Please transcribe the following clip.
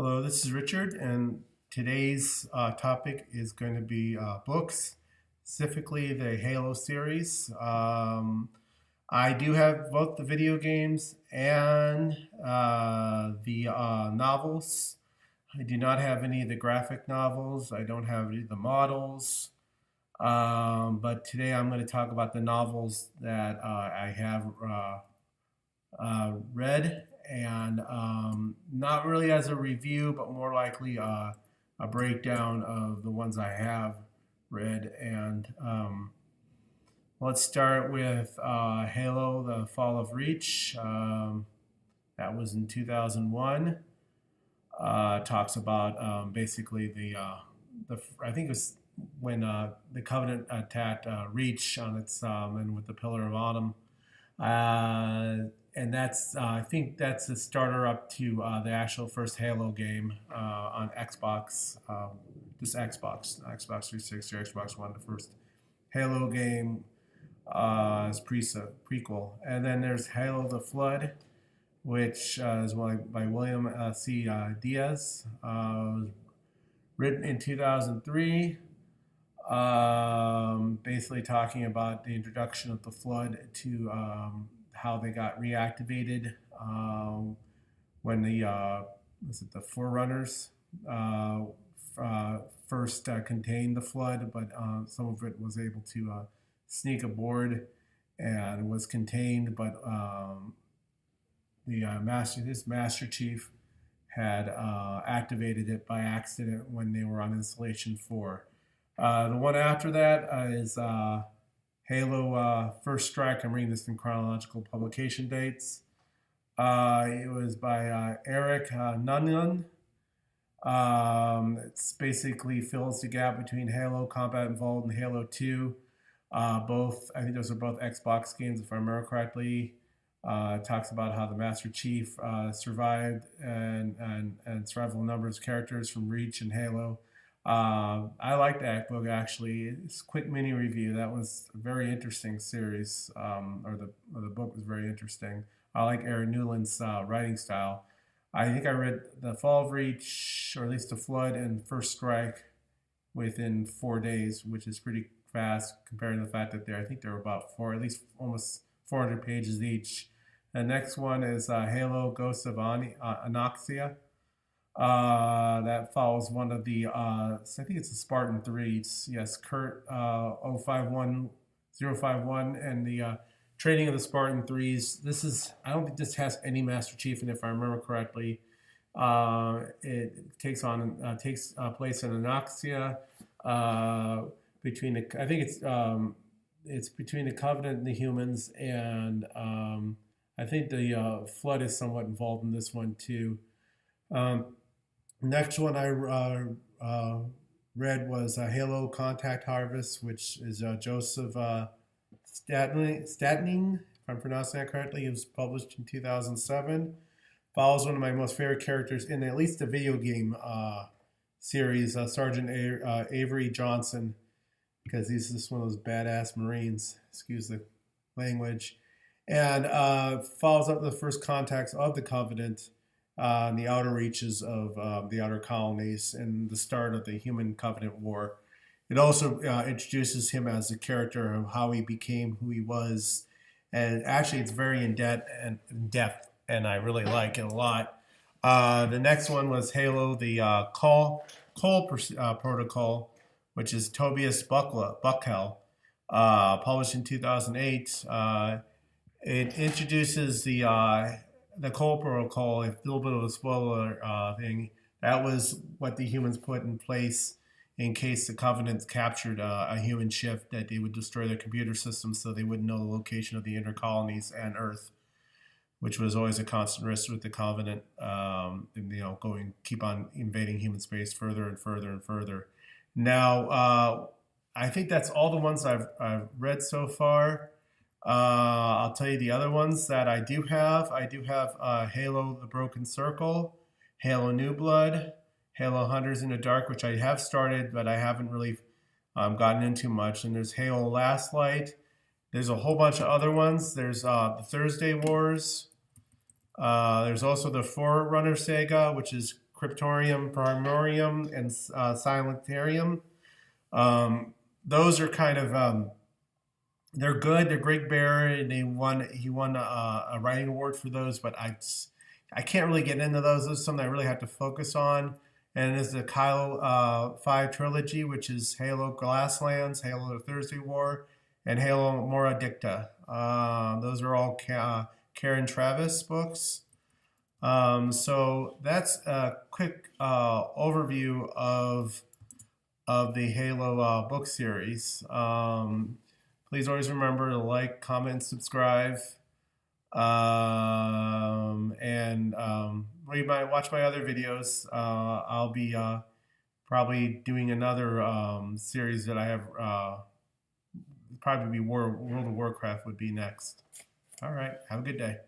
Hello, this is Richard, and today's topic is going to be books, specifically the Halo series. I do have both the video games and the novels. I do not have any of the graphic novels. I don't have any of the models. But today I'm going to talk about the novels that I have read, and not really as a review, but more likely a breakdown of the ones I have read. And let's start with Halo: The Fall of Reach. That was in 2001. Talks about basically the I think it was when the Covenant attacked Reach on its and with the Pillar of Autumn. And that's I think that's the starter up to the actual first Halo game on Xbox, just Xbox 360 or Xbox One. The first Halo game is prequel, and then there's Halo: The Flood, which is by William C. Diaz, written in 2003. Basically talking about the introduction of the flood to how they got reactivated when the Forerunners first contained the flood, but some of it was able to sneak aboard and was contained, but his Master Chief had activated it by accident when they were on Installation 4. The one after that is Halo First Strike. I'm reading this in chronological publication dates. It was by Eric Nunlund. It's basically fills the gap between Halo Combat Evolved and Halo 2. I think those are both Xbox games, if I remember correctly. It talks about how the Master Chief survived and survived a number of characters from Reach and Halo. I like that book actually. It's a quick mini review. That was a very interesting series, or the book was very interesting. I like Aaron Newland's writing style. I think I read The Fall of Reach, or at least The Flood and First Strike within 4 days, which is pretty fast compared to the fact that I think there were about at least almost 400 pages each. The next one is Halo: Ghosts of Anoxia. That follows one of the, I think it's the Spartan 3s. Yes, Kurt 051051, and the training of the Spartan 3s. I don't think this has any Master Chief in it, if I remember correctly. It takes place in Anoxia. I think it's between the Covenant and the humans, and I think the Flood is somewhat involved in this one too. Next one I read was Halo Contact Harvest, which is Joseph Statning, if I'm pronouncing that correctly. It was published in 2007. Follows one of my most favorite characters in at least the video game series, Sergeant Avery Johnson, because he's just one of those badass Marines, excuse the language, and follows up the first contacts of the Covenant in the outer reaches of the outer colonies and the start of the Human Covenant War. It also introduces him as a character of how he became who he was, and actually it's very in depth, and I really like it a lot. The next one was Halo: The Cole Protocol, which is Tobias Buckell, published in 2008. It introduces the Cole Protocol. A little bit of a spoiler thing. That was what the humans put in place in case the Covenants captured a human ship, that they would destroy their computer systems so they wouldn't know the location of the inner colonies and Earth, which was always a constant risk with the Covenant, and keep on invading human space further and further and further. Now, I think that's all the ones I've read so far. I'll tell you the other ones that I do have. I do have Halo: The Broken Circle, Halo: New Blood, Halo: Hunters in the Dark, which I have started, but I haven't really gotten into much. And there's Halo: Last Light. There's a whole bunch of other ones. There's the Thursday Wars. There's also the Forerunner Saga, which is Cryptorium, Primorium, and Silentarium. Those are kind of they're good. They're Greg Bear, and he won a writing award for those. But I can't really get into those. Those are something I really have to focus on. And it is the Kylo 5 trilogy, which is Halo Glasslands, Halo Thursday War, and Halo Mora Dicta. Those are all Karen Travis books. So that's a quick overview of the Halo book series. Please always remember to like, comment, and subscribe. You might watch my other videos. I'll be probably doing another series that I have. Probably be World of Warcraft would be next. All right. Have a good day.